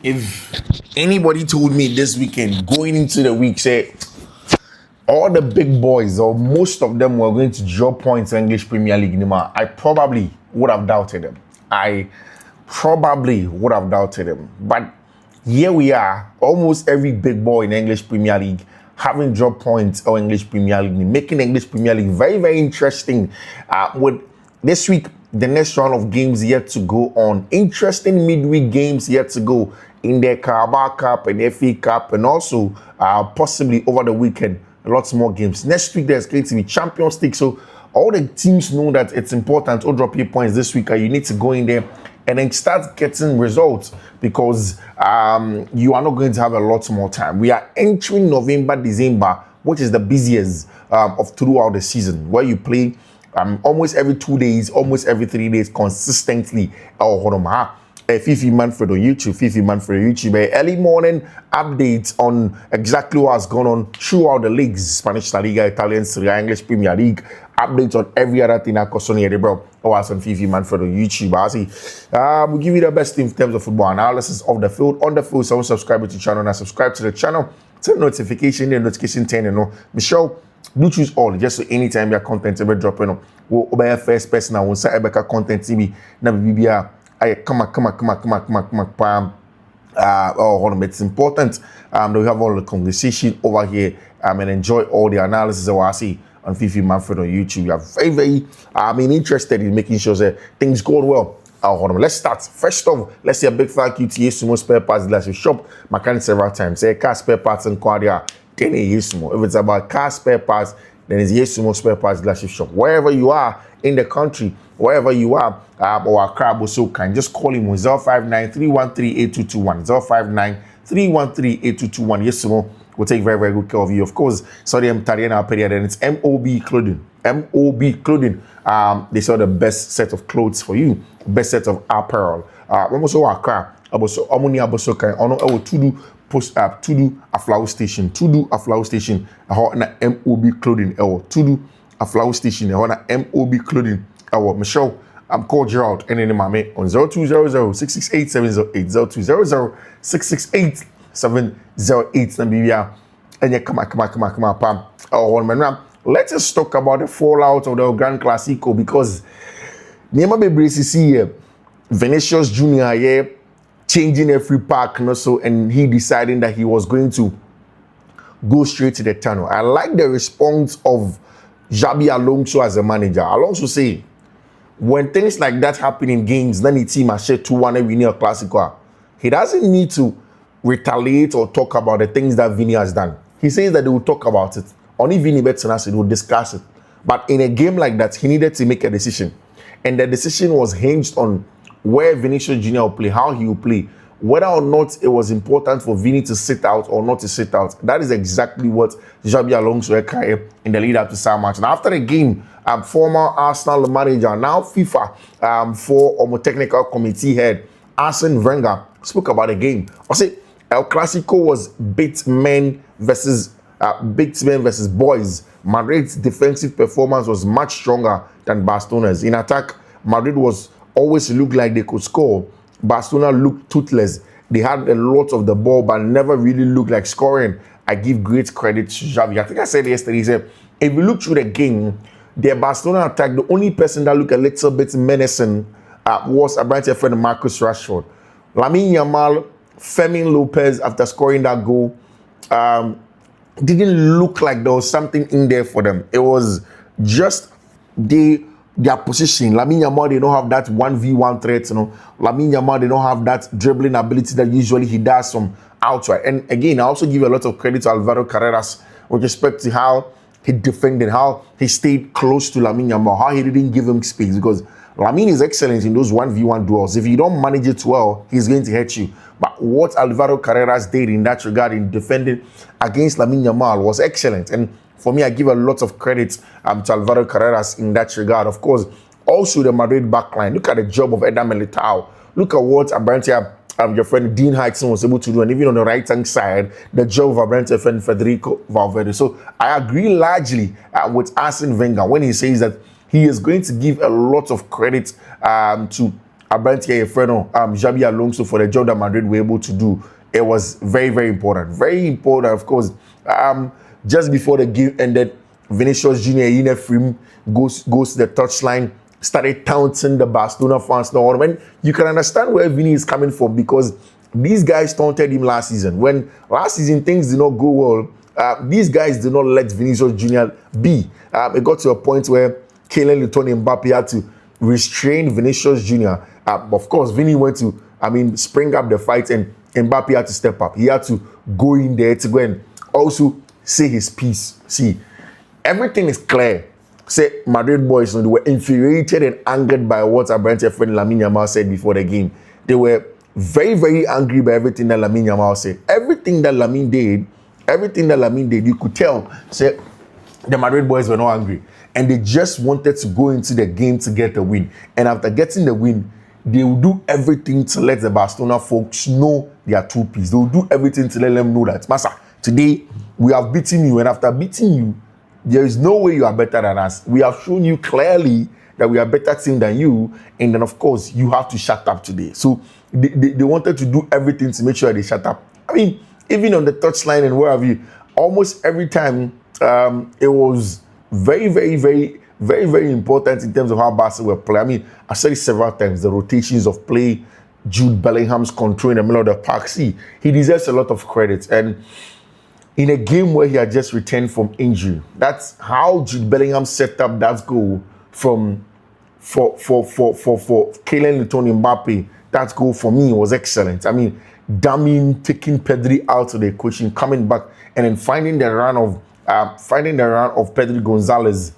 if anybody told me this weekend going into the week, say all the big boys or most of them were going to drop points in English Premier League, I probably would have doubted them. But here we are, almost every big boy in English Premier League having drop points or English Premier League, making English Premier League very, very interesting. With this week, the next round of games yet to go on. Interesting midweek games yet to go in the Carabao Cup and FA Cup, and also possibly over the weekend, lots more games. Next week, there's going to be Champions League. So all the teams know that it's important to drop your points this week. You need to go in there and then start getting results, because you are not going to have a lot more time. We are entering November, December, which is the busiest of throughout the season, where you play almost every 2 days, almost every 3 days consistently. Fiifi-Manfred on YouTube, Fiifi-Manfred on YouTube. Early morning updates on exactly what's going on throughout the leagues: Spanish La Liga, Italian Serie A, English Premier League. Updates on every other thing that concerns you, bro. Or on Fiifi-Manfred on YouTube. I see. We give you the best in terms of football analysis of the field, on the field. So subscribe to the channel and subscribe to the channel. Turn the notification turn, Michelle, do choose all, just so anytime your content ever dropping, we'll be first person. I will say Ebeka content TV. Now be come on. It's important that we have all the conversation over here and enjoy all the analysis that I see on Fiifi-Manfred on YouTube. You are very, very interested in making sure that things go well. Let's start. First off, let's say a big thank you to Yesumo Spare Parts Dealership Shop. Mechanic several times. Say car spare parts and Quadia. Then Yesumo. If it's about car spare parts, then it's Yesumo Spare Parts Dealership Shop. Wherever you are in the country, wherever you are, or Accra, Boso, can just call him on 059-313-8221. 059-313-8221. Yesumo will take very, very good care of you. Of course, sorry, I'm Tariana Peria, then it's MOB Clothing. MOB Clothing. They sell the best set of clothes for you, best set of apparel. Also Accra, also Omuni Aboso kan ono to do a flower station, na MOB Clothing, to do a flower station, na MOB Clothing. Michelle, I'm called Gerald, and then my mate on 0200-668-708, 0200-668-708, and yeah, come on, pam. Let us talk about the fallout of the Grand Clasico, because Nema Bebresi here, Vinicius Jr. here, changing every park, and he deciding that he was going to go straight to the tunnel. I like the response of Xabi Alonso as a manager. Alonso say, when things like that happen in games, then the team has shared 2-1 every near Clasico. He doesn't need to retaliate or talk about the things that Vini has done. He says that they will talk about it. Only Vini Betsonas will discuss it. But in a game like that, he needed to make a decision. And the decision was hinged on where Vinicius Jr. will play, how he will play, whether or not it was important for Vini to sit out or not to sit out. That is exactly what Xabi Alonso in the lead up to that match. And after the game, former Arsenal manager, now FIFA for technical committee head, Arsene Wenger, spoke about the game. I say El Clasico was big men versus boys. Madrid's defensive performance was much stronger than Barcelona's. In attack, Madrid was always looked like they could score. Barcelona looked toothless. They had a lot of the ball, but never really looked like scoring. I give great credit to Xavi. I think I said yesterday, he said, if you look through the game, the Barcelona attack, the only person that looked a little bit menacing was a bright friend, Marcus Rashford. Lamine Yamal, Fermin Lopez, after scoring that goal, didn't look like there was something in there for them. It was just their position. Lamine Yamal, they don't have that 1v1 threat, Lamine Yamal, they don't have that dribbling ability that usually he does from outside. And again, I also give a lot of credit to Alvaro Carreras with respect to how he defended, how he stayed close to Lamine Yamal, how he didn't give him space, because Lamine is excellent in those 1v1 duels. If you don't manage it well, he's going to hurt you. But what Alvaro Carreras did in that regard in defending against Lamine Yamal was excellent. And for me, I give a lot of credit to Alvaro Carreras in that regard. Of course, also the Madrid backline. Look at the job of Eder Militao. Look at what Abrantia, your friend Dean Heitson was able to do. And even on the right-hand side, the job of Abrantia friend Federico Valverde. So I agree largely with Arsene Wenger when he says that he is going to give a lot of credit to Abrantia Freno, Xabi Alonso for the job that Madrid were able to do. It was very, very important. Very important, of course. Just before the game ended, Vinicius Junior Inefrim goes to the touchline, started taunting the Barcelona fans. Now, when you can understand where Vini is coming from, because these guys taunted him last season. When last season things did not go well, these guys did not let Vinicius Junior be. It got to a point where Kylian Mbappe had to restrain Vinicius Junior. Of course, Vini went to, spring up the fight, and Mbappe had to step up. He had to go in there to go and also say his piece. See, everything is clear. Say Madrid boys, they were infuriated and angered by what Abrantia friend Lamine Yamal said before the game. They were very, very angry by everything that Lamine Yamal said. Everything that Lamine did, you could tell. Say the Madrid boys were not angry, and they just wanted to go into the game to get a win. And after getting the win, they will do everything to let the Barcelona folks know they are two-piece. They will do everything to let them know that, Massa, today we have beaten you, and after beating you, there is no way you are better than us. We have shown you clearly that we are a better team than you, and then of course you have to shut up today. So they wanted to do everything to make sure they shut up. Even on the touchline and where have you, almost every time it was very, very, very, very, very important in terms of how Barca were playing. I said it several times, the rotations of play, Jude Bellingham's control in the middle of the park. See, he deserves a lot of credit. And in a game where he had just returned from injury, that's how Jude Bellingham set up that goal for Kylian Mbappe. That goal for me was excellent. Damien taking Pedri out of the equation, coming back, and then finding the run of Pedri Gonzalez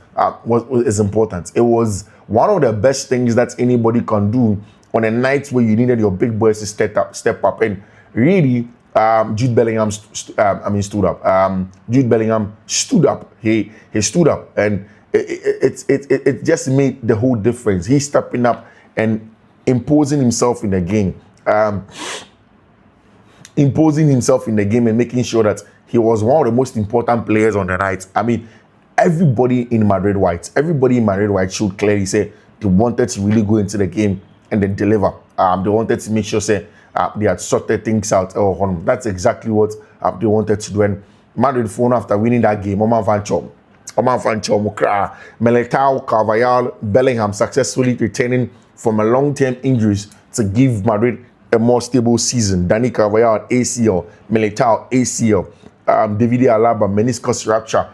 is important. It was one of the best things that anybody can do on a night where you needed your big boys to step up, and really, Jude Bellingham stood up. Jude Bellingham stood up. He stood up, and it just made the whole difference. He's stepping up and imposing himself in the game. And making sure that he was one of the most important players on the night. Everybody in Madrid White should clearly say they wanted to really go into the game and then deliver. They wanted to make sure they had sorted things out. That's exactly what they wanted to do. And Madrid phone after winning that game, Oman Van Chom, Militao, Carvajal, Bellingham successfully returning from a long-term injuries to give Madrid a more stable season. Dani Carvajal, ACL, Militao, ACL, David Alaba, meniscus rupture,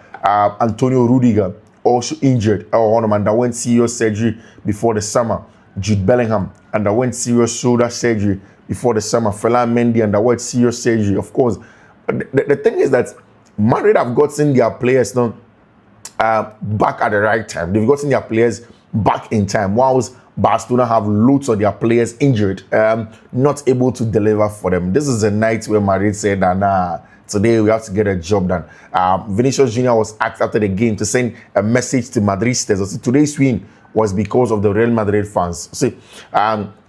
Antonio Rudiger, also injured, underwent serious surgery before the summer. Jude Bellingham underwent serious shoulder surgery before the summer. Ferland Mendy underwent serious surgery. Of course, the thing is that Madrid have gotten their players now back at the right time. They've gotten their players back in time, whilst Barcelona have loads of their players injured, not able to deliver for them. This is a night where Madrid said that, nah, today we have to get a job done. Vinicius Junior was asked after the game to send a message to Madridistas. Today's win was because of the Real Madrid fans. See,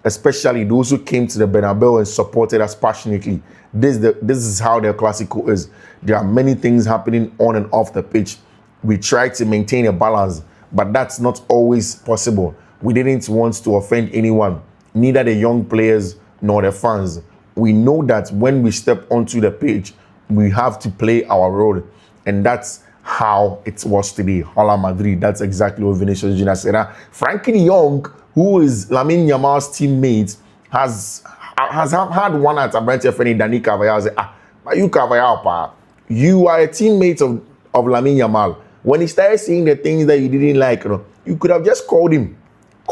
especially those who came to the Bernabeu and supported us passionately. This is how their Classico is. There are many things happening on and off the pitch. We try to maintain a balance, but that's not always possible. We didn't want to offend anyone, neither the young players nor the fans. We know that when we step onto the pitch, we have to play our role, and that's how it was today. Hola Madrid. That's exactly what Vinicius Junior said. Frankie de Jong, who is Lamine Yamal's teammate, has had one at Abrantia friend Dani Carvajal. Say, but you Carvajal, pa, you are a teammate of Lamine Yamal. When he started saying the things that you didn't like, you could have just called him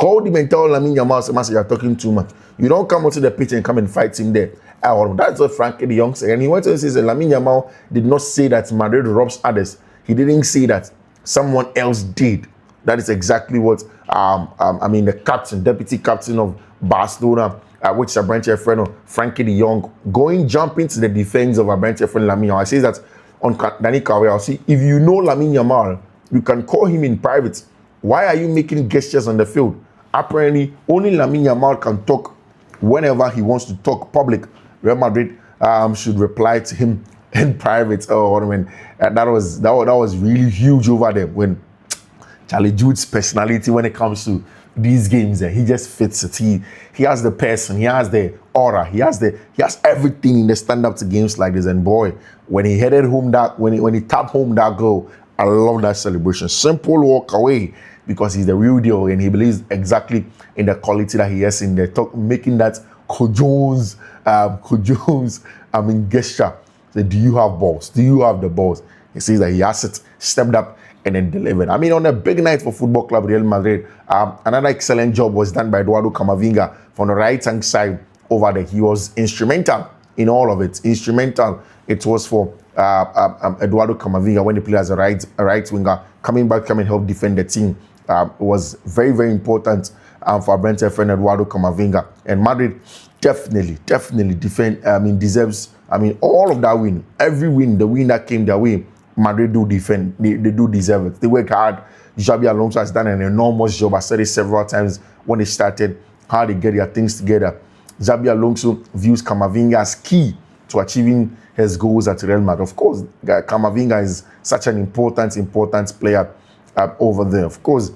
and tell Lamine Yamal, Master, you're talking too much. You don't come onto the pitch and come and fight him there. That's what Frankie de Jong said. And he went to say that Lamine Yamal did not say that Madrid robs others. He didn't say that. Someone else did. That is exactly what the captain, deputy captain of Barcelona, which is Abrantia friend, Frankie de Jong, jumping to the defense of Abrantia friend Lamine Yamal. I say that on Dani Carvajal. See, if you know Lamine Yamal, you can call him in private. Why are you making gestures on the field? Apparently, only Lamine Yamal can talk whenever he wants to talk public. Real Madrid should reply to him in private. That was really huge over there. When Charlie Jude's personality, when it comes to these games, he just fits it. he has the person, he has the aura, he has everything in the stand-up to games like this. And boy, when he headed home when he tapped home that goal, I love that celebration. Simple walk away because he's the real deal and he believes exactly in the quality that he has in the talk, making that Jones, gesture. So, do you have balls? Do you have the balls? He says that he has it, stepped up, and then delivered. I mean, on a big night for Football Club Real Madrid, another excellent job was done by Eduardo Camavinga from the right-hand side over there. He was instrumental in all of it. Instrumental it was for Eduardo Camavinga when he played as a right winger, coming back, come and help defend the team. It was very, very important for our Brentford friend Eduardo Camavinga. And Madrid definitely deserves, all of that win. Every win, the win that came their way, Madrid do defend. They do deserve it. They work hard. Xabi Alonso has done an enormous job. I said it several times when they started, how they get their things together. Xabi Alonso views Camavinga as key to achieving his goals at Real Madrid. Of course, Camavinga is such an important player over there. Of course,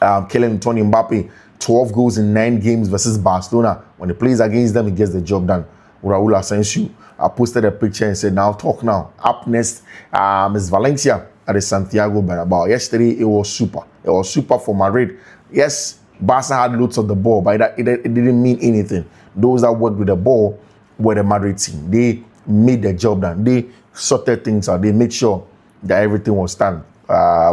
Kylian Antonio Mbappe, 12 goals in 9 games versus Barcelona. When he plays against them, he gets the job done. Raul Asensio, I posted a picture and said, now talk now. Up next is Valencia at the Santiago Bernabeu. Yesterday, it was super. It was super for Madrid. Yes, Barca had loads of the ball, but it didn't mean anything. Those that worked with the ball were the Madrid team. They made the job done. They sorted things out. They made sure that everything was done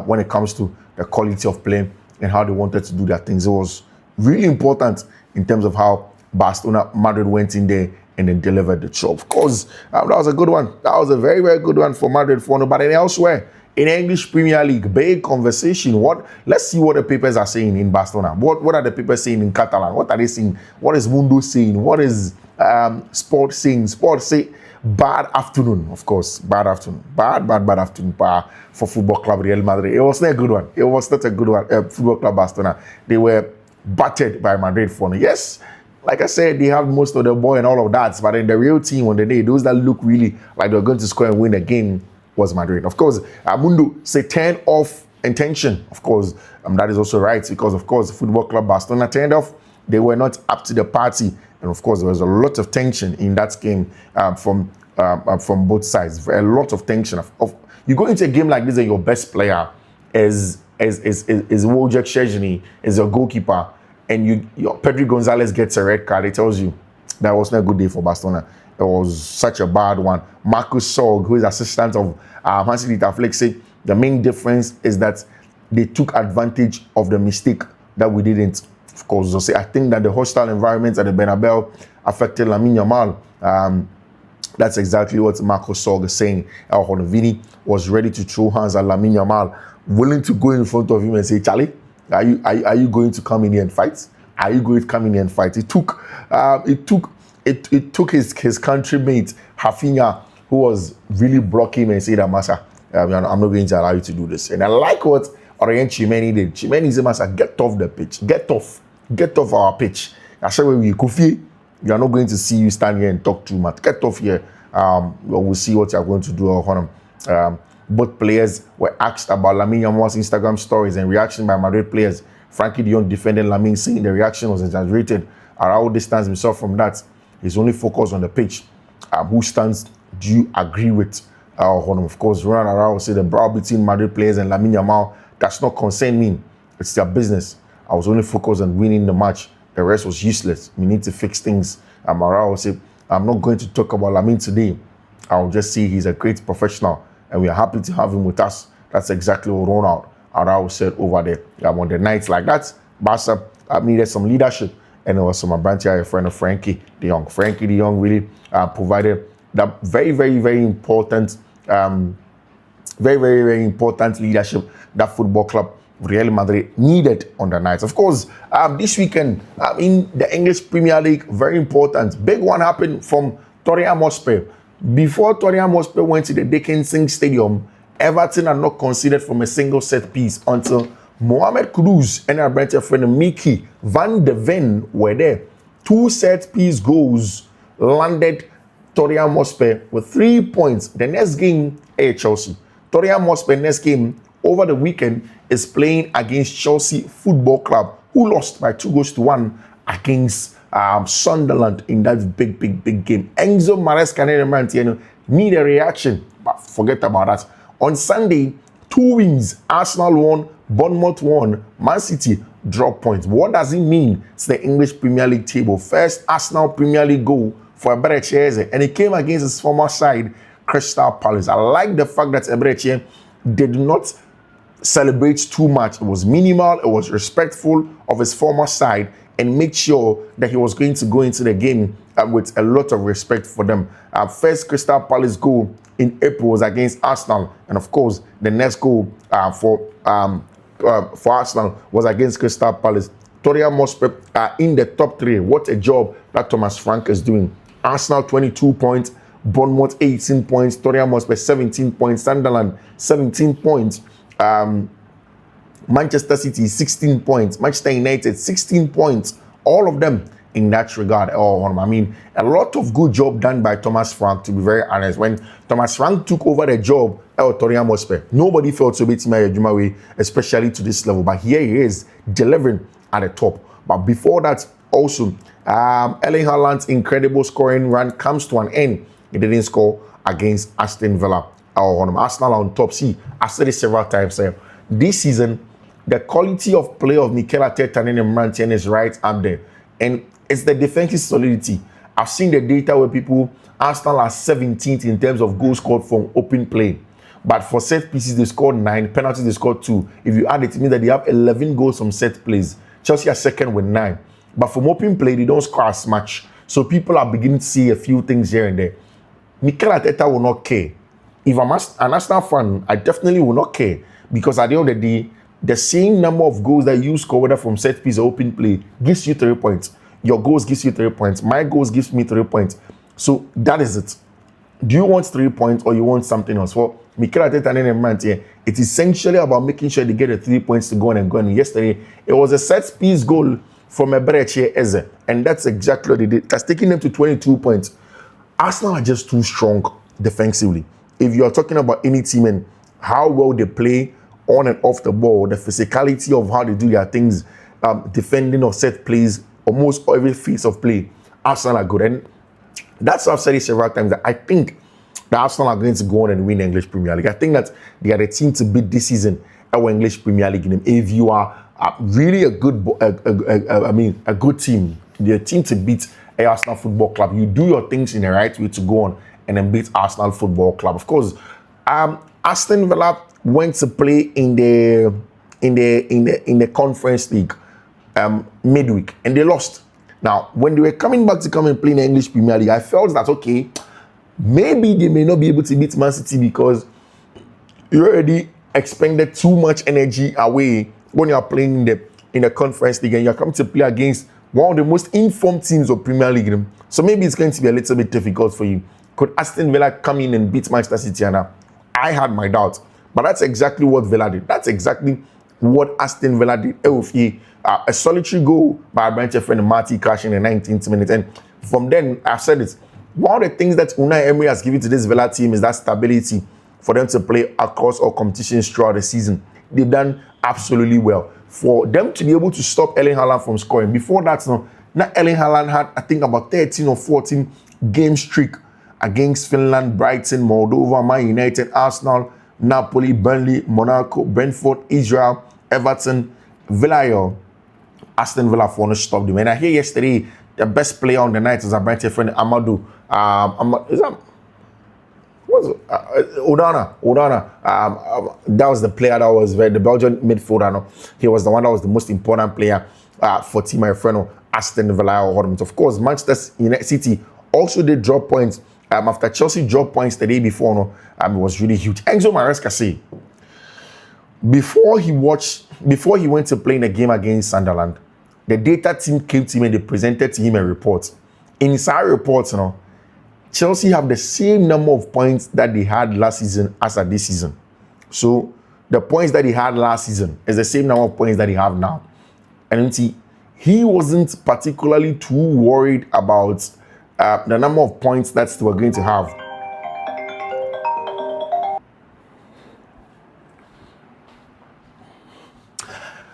when it comes to the quality of play and how they wanted to do their things. It was really important in terms of how Madrid went in there and then delivered the job. Of course, that was a good one. That was a very, very good one for Madrid for nobody elsewhere. In the English Premier League, big conversation. Let's see what the papers are saying in Barcelona. What are the papers saying in Catalan? What are they saying? What is Mundo saying? What is Sport saying? Sport say bad afternoon, of course. Bad afternoon. Bad afternoon for Football Club Real Madrid. It was not a good one. It was not a good one. Football Club Barcelona. They were battered by Madrid for me. Yes, like I said, they have most of the ball and all of that. But in the real team on the day, those that look really like they're going to score and win the game was Madrid. Of course, Mundo say turn off intention. Of course, that is also right because, of course, Football Club Barcelona turned off. They were not up to the party. And, of course, there was a lot of tension in that game from both sides. A lot of tension. You go into a game like this and your best player is Wojciech Szczęsny, is your goalkeeper, and Pedro Gonzalez gets a red card. It tells you that was not a good day for Barcelona. It was such a bad one. Marcus Sorg, who is assistant of Hansi Dieter Flick, said the main difference is that they took advantage of the mistake that we didn't. Of course, I think that the hostile environment at the Bernabeu affected Lamine Yamal. That's exactly what Marcus Sorg is saying. El Vini was ready to throw hands at Lamine Yamal, willing to go in front of him and say, Charlie, are you going to come in here and fight? Are you going to come in here and fight? It took his country-mate, Rafinha, who was really blocking him and said, Masa, I'm not going to allow you to do this. And I like what Orient Chimeni did. Chimeni said, Masa, get off the pitch. Get off our pitch. I said, when we Kofi, you are not going to see you stand here and talk too much. Get off here. We'll see what you're going to do. Both players were asked about Lamine Yamal's Instagram stories and reaction by Madrid players. Frankie de Jong defended Lamine, saying the reaction was exaggerated. Araujo distanced himself from that. He's only focused on the pitch. Who stands do you agree with? Of course, Ronald Araujo said the brawl between Madrid players and Lamine Yamal does not concern me. It's their business. I was only focused on winning the match. The rest was useless. We need to fix things. Araujo said, I'm not going to talk about Lamine today. I'll just say he's a great professional and we are happy to have him with us. That's exactly what Ronald Araujo said over there. On the nights like that, Barca needed some leadership. And there was some Abantia, a friend of Frankie de Jong. Frankie de Jong really provided that very, very, very important, very important leadership that Football Club Real Madrid needed on the nights. Of course, this weekend in the English Premier League, very important. Big one happened from Tottenham Hotspur. Before Tottenham Hotspur went to the Dickinson Stadium, Everton had not conceded from a single set piece until Mohamed Kudus and our Brentford friend Mickey van de Ven were there. 2 set-piece goals landed Tottenham Hotspur with 3 points. The next game, Chelsea. Tottenham Hotspur next game over the weekend is playing against Chelsea Football Club, who lost by 2-1 against Sunderland in that big game. Enzo Maresca need a reaction, but forget about that. On Sunday, 2 wins. Arsenal won, Bournemouth won, Man City drop points. What does it mean to the English Premier League table? First Arsenal Premier League goal for Eberechi, and it came against his former side, Crystal Palace. I like the fact that Eberechi did not celebrate too much. It was minimal, it was respectful of his former side, and make sure that he was going to go into the game with a lot of respect for them. First Crystal Palace goal in April was against Arsenal, and of course the next goal for Arsenal was against Crystal Palace. Tottenham Hotspur are in the top 3. What a job that Thomas Frank is doing. Arsenal 22 points, Bournemouth 18 points, Tottenham Hotspur 17 points, Sunderland 17 points, Manchester City 16 points, Manchester United 16 points, all of them in that regard. I mean, a lot of good job done by Thomas Frank, to be very honest. When Thomas Frank took over the job at Tottenham Hotspur, nobody felt so bit way, especially to this level. But here he is delivering at the top. But before that, also, Erling Haaland's incredible scoring run comes to an end. He didn't score against Aston Villa. Arsenal on top. See, I've said it several times. This season, the quality of play of Mikel Arteta and Managerial is right up there. And it's the defensive solidity. I've seen the data where Arsenal are 17th in terms of goals scored from open play. But for set pieces, they scored 9. Penalties, they scored 2. If you add it, it means that they have 11 goals from set plays. Chelsea are second with 9. But from open play, they don't score as much. So people are beginning to see a few things here and there. Mikel Arteta will not care. If I'm an Arsenal fan, I definitely will not care. Because at the end of the day, the same number of goals that you score, whether from set piece or open play, gives you 3 points. Your goals gives you 3 points. My goals gives me 3 points. So that is it. Do you want 3 points or you want something else? For Mikel Arteta and Managerial, it's essentially about making sure they get the 3 points to go on and go. And yesterday, it was a set piece goal from Eberechi Eze. And that's exactly what they did. That's taking them to 22 points. Arsenal are just too strong defensively. If you're talking about any team and how well they play on and off the ball, the physicality of how they do their things, defending or set plays, almost every phase of play, Arsenal are good. And that's why I've said it several times, that I think that Arsenal are going to go on and win the English Premier League. I think that they are the team to beat this season, our English Premier League game. If you are really a good team, the team to beat a Arsenal Football Club, you do your things in the right way to go on and then beat Arsenal Football Club. Of course, Aston Villa went to play in the Conference League midweek, and they lost. Now, when they were coming back to come and play in the English Premier League, I felt that, okay, maybe they may not be able to beat Man City because you already expended too much energy away when you are playing in the Conference League and you are coming to play against one of the most informed teams of Premier League. So maybe it's going to be a little bit difficult for you. Could Aston Villa come in and beat Manchester City? And I had my doubts. But that's exactly what Villa did. That's exactly what Aston Villa did. A solitary goal by our bench friend Marty Cash in the 19th minute. And from then, I've said it. One of the things that Unai Emery has given to this Villa team is that stability for them to play across all competitions throughout the season. They've done absolutely well. For them to be able to stop Erling Haaland from scoring. Before that, now Erling Haaland had, I think, about 13 or 14 game streak against Finland, Brighton, Moldova, Man United, Arsenal, Napoli, Burnley, Monaco, Brentford, Israel, Everton, Villarreal, Aston Villa for to stop them. And I hear yesterday the best player on the night is a Brighton friend, Amadou. Odana. That was the player that was the Belgian midfielder. No? He was the one that was the most important player for Team my friend Aston Villa. Of course, Manchester United City also did drop points after Chelsea dropped points the day before. No, it was really huge. Enzo Maresca say before he went to play in a game against Sunderland, the data team came to him and they presented to him a report. In his report, Chelsea have the same number of points that they had last season as at this season. So the points that he had last season is the same number of points that he have now. And he wasn't particularly too worried about the number of points that they were going to have.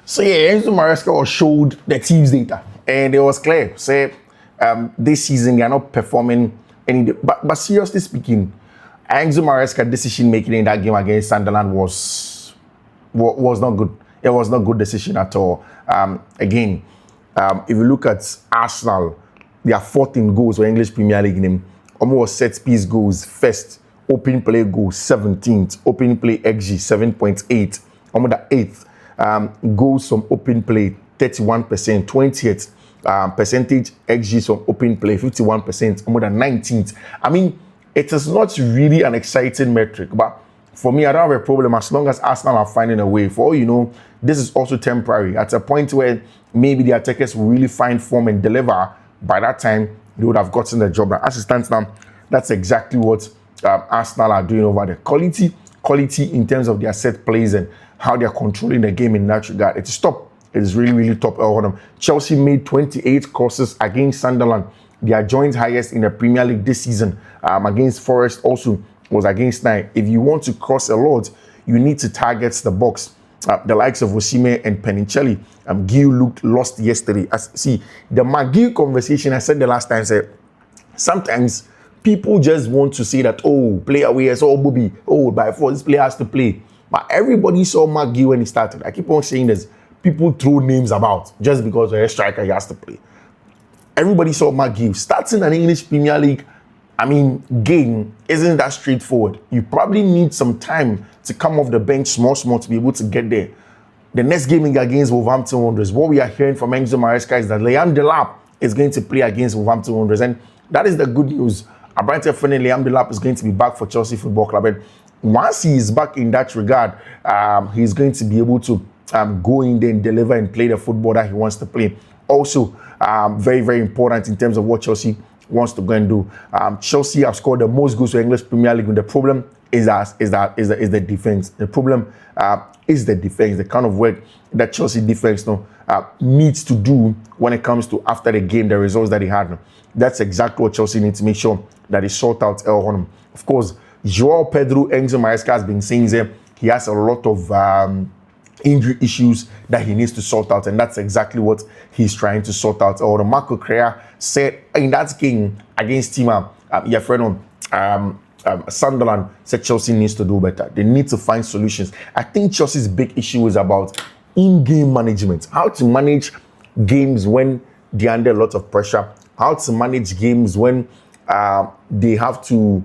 So yeah, Enzo Maresca was showed the team's data, and it was clear. Say this season they are not performing any. But seriously speaking, Enzo Maresca's decision making in that game against Sunderland was not good. It was not good decision at all. Again, if you look at Arsenal, they are 4th in goals for English Premier League name. Almost set piece goals first, open play goals 17th, open play XG 7.8, almost the 8th. Goals from open play 31%, 20th percentage XG from open play 51%, almost the 19th. I mean, it is not really an exciting metric, but for me, I don't have a problem as long as Arsenal are finding a way. For all you know, this is also temporary. At a point where maybe the attackers will really find form and deliver, by that time, they would have gotten the job. Now, as it stands now, that's exactly what Arsenal are doing over there. Quality in terms of their set plays and how they're controlling the game in that regard. It's top. It is really, really top. Chelsea made 28 crosses against Sunderland. They are joint highest in the Premier League this season. Against Forest also was against 9. If you want to cross a lot, you need to target the box. The likes of Osimhen and Penicelli. Gil looked lost yesterday. See, the McGill conversation I said the last time said, sometimes people just want to say that, oh, play away, so Bobby, oh, by force, this player has to play. But everybody saw McGill when he started. I keep on saying this. People throw names about just because they're a striker, he has to play. Everybody saw McGill starting an English Premier League. I mean, game isn't that straightforward. You probably need some time to come off the bench small to be able to get there. The next game against Wolverhampton Wanderers, what we are hearing from Enzo Maresca is that Liam Delap is going to play against Wolverhampton Wanderers, and that is the good news. Apparently, Liam Delap is going to be back for Chelsea Football Club, and once he is back in that regard, he's going to be able to go in there and deliver and play the football that he wants to play. Also, very, very important in terms of what Chelsea wants to go and do. Chelsea have scored the most goals for English Premier League. The problem is the defense. The problem is the defense. The kind of work that Chelsea defense needs to do when it comes to after the game, the results that he had. That's exactly what Chelsea needs to make sure that they sort out. Of course, Joao Pedro, Enzo Maresca has been saying that he has a lot of injury issues that he needs to sort out, and that's exactly what he's trying to sort out. Marco Correa said in that game against Sunderland, said Chelsea needs to do better. They need to find solutions. I think Chelsea's big issue is about in-game management, how to manage games when they're under a lot of pressure, how to manage games when they have to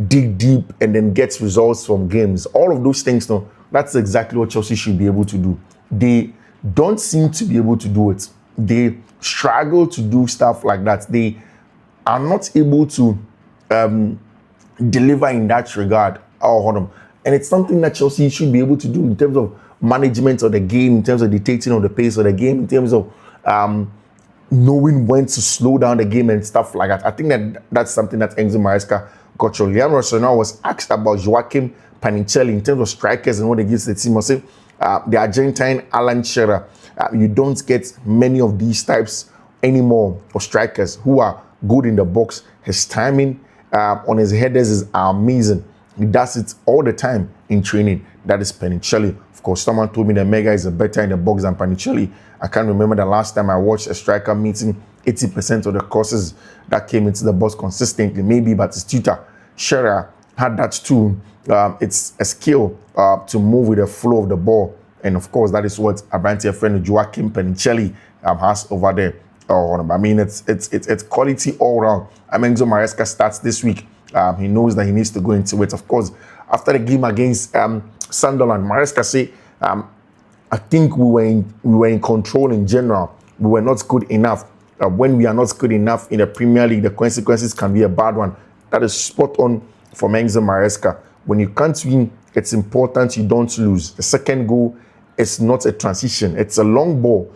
dig deep and then get results from games. All of those things, that's exactly what Chelsea should be able to do. They don't seem to be able to do it. They struggle to do stuff like that. They are not able to deliver in that regard. And it's something that Chelsea should be able to do in terms of management of the game, in terms of dictating of the pace of the game, in terms of knowing when to slow down the game and stuff like that. I think that's something that Enzo Maresca got. Leon Rossonau was asked about Joachim Panicelli in terms of strikers and what they give to the team. I say the Argentine Alan Shearer. You don't get many of these types anymore of strikers who are good in the box. His timing on his headers is amazing. He does it all the time in training. That is Panicelli. Of course, someone told me that Mega is better in the box than Panicelli. I can't remember the last time I watched a striker meeting 80% of the crosses that came into the box consistently. Maybe Batistuta. Shearer had that too. It's a skill to move with the flow of the ball. And of course, that is what Abrante's friend Joachim Panicelli has over there. I mean, it's quality all around. Enzo Maresca starts this week. He knows that he needs to go into it. Of course, after the game against Sunderland, Maresca said, I think we were in control in general. We were not good enough. When we are not good enough in the Premier League, the consequences can be a bad one. That is spot on for Enzo Maresca. When you can't win, it's important you don't lose. The second goal is not a transition. It's a long ball,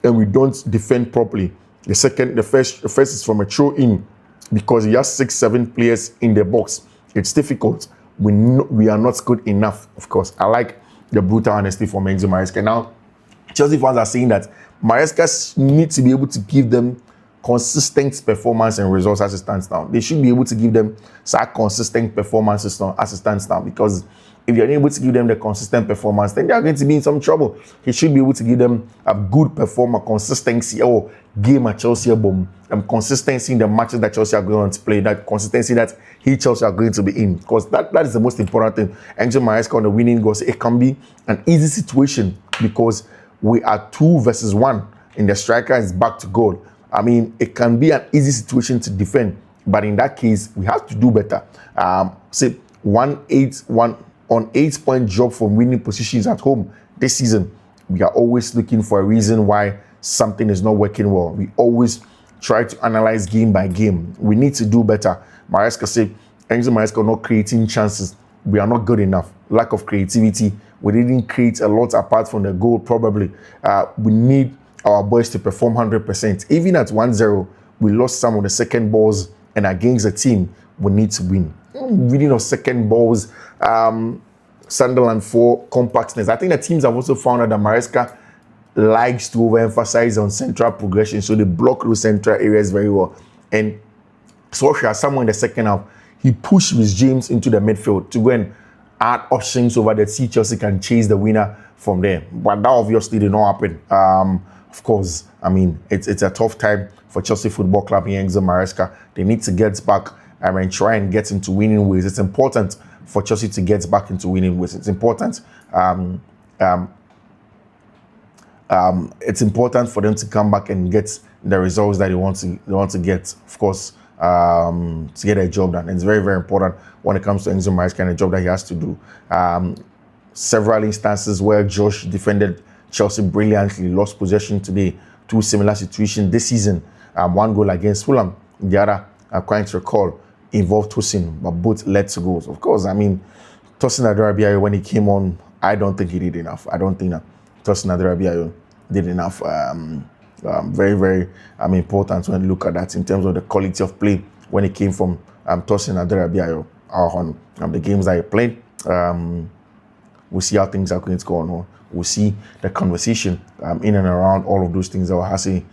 and we don't defend properly. The first is from a throw-in because he has 6-7 players in the box. It's difficult. We are not good enough, of course. I like the brutal honesty from Enzo Maresca. Now, Chelsea fans are saying that Maresca needs to be able to give them consistent performance and results as it stands now. They should be able to give them such consistent performances now as it stands now, because if you're able to give them the consistent performance, then they are going to be in some trouble. He should be able to give them a good performer, consistency, or game at Chelsea, consistency in the matches that Chelsea are going to play, that consistency that Chelsea are going to be in, because that is the most important thing. Enzo Maresca on the winning goals, it can be an easy situation because we are 2 versus 1 and the striker is back to goal. I mean, it can be an easy situation to defend, but in that case, we have to do better. Say 1-8-1 on 8-point drop from winning positions at home this season. We are always looking for a reason why something is not working well. We always try to analyze game by game. We need to do better. Maresca said, Enzo Maresca not creating chances. We are not good enough. Lack of creativity. We didn't create a lot apart from the goal, probably. We need our boys to perform 100%. Even at 1-0, we lost some of the second balls, and against a team, we need to win. Winning of second balls, Sunderland 4, compactness. I think the teams have also found out that Maresca likes to overemphasize on central progression, so they block those central areas very well. And Solskjaer, somewhere in the second half, he pushed Rhys James into the midfield to go and add options over there, see Chelsea can chase the winner from there. But that obviously did not happen. Of course, I mean, it's a tough time for Chelsea Football Club and Enzo Maresca. They need to get back and try and get into winning ways. It's important for Chelsea to get back into winning ways. It's important. It's important for them to come back and get the results that they want to get. Of course, to get a job done. And it's very, very important when it comes to Enzo Maresca and the job that he has to do. Several instances where Josh defended Chelsea brilliantly, lost possession today. 2 similar situations this season. 1 goal against Fulham, the other, quite recall, involved Tosin, but both led to goals. Of course, I mean, Tosin Adarabioyo, when he came on, I don't think he did enough. I don't think that Tosin Adarabioyo did enough. Very, very important when you look at that in terms of the quality of play when it came from Tosin Adarabioyo on the games that he played. We'll see how things are going to go on. We'll see the conversation in and around all of those things that we're saying.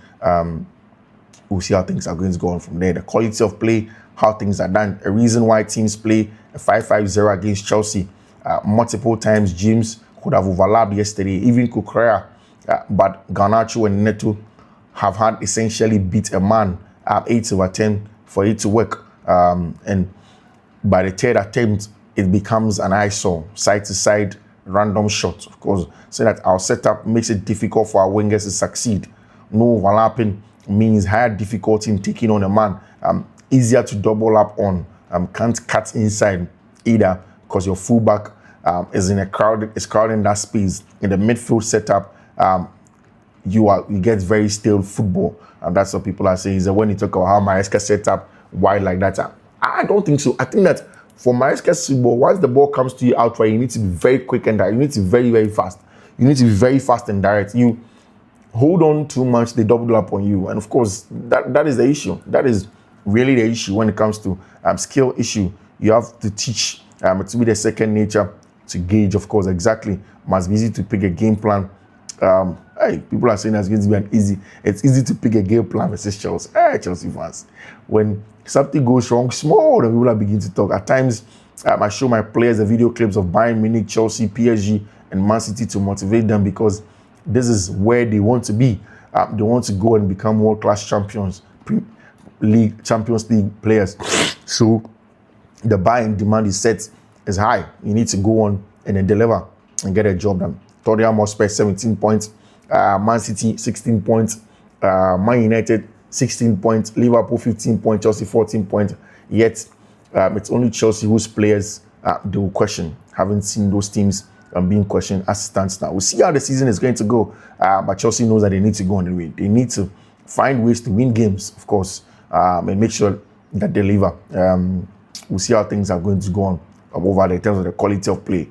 We'll see how things are going to go on from there. The quality of play, how things are done. A reason why teams play a 5-5-0 against Chelsea. Multiple times, James could have overlapped yesterday, even Kukurea. But Garnacho and Neto have had essentially beat a man 8/10 for it to work. And by the third attempt, it becomes an eyesore, side-to-side, random shot, of course, so that our setup makes it difficult for our wingers to succeed. No overlapping means higher difficulty in taking on a man. Easier to double up on. Can't cut inside either because your fullback is crowding that space. In the midfield setup, you get very stale football, and that's what people are saying. Is that when you talk about how Maresca set up wide like that, I don't think so. I think that for Maresca's football, once the ball comes to you outright, you need to be very quick and direct. You need to be very, very fast. You need to be very fast and direct. You hold on too much, they double up on you, and of course that is the issue. That is really the issue when it comes to skill issue. You have to teach it to be the second nature to gauge, of course, exactly. Must be easy to pick a game plan. People are saying that's going to be it's easy to pick a game plan versus Chelsea. Chelsea fans. When something goes wrong, small, the people are beginning to talk. At times, I show my players the video clips of Bayern Munich, Chelsea, PSG, and Man City to motivate them because this is where they want to be. They want to go and become world-class champions, Champions League players. So the buying demand is high. You need to go on and then deliver and get a job done. Tottenham Hotspur 17 points, Man City 16 points, Man United 16 points, Liverpool 15 points, Chelsea 14 points. Yet it's only Chelsea whose players they will question. Haven't seen those teams being questioned as it stands now. We'll see how the season is going to go, but Chelsea knows that they need to go on the way. They need to find ways to win games, of course, and make sure that they deliver. We'll see how things are going to go on over there in terms of the quality of play.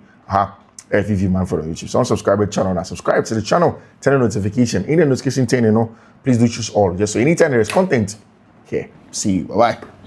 Fiifi-Manfred on YouTube. So unsubscribe to the channel now. Subscribe to the channel, turn on notification. In the notification turn, please do choose all. Just so anytime there is content, here. See you. Bye-bye.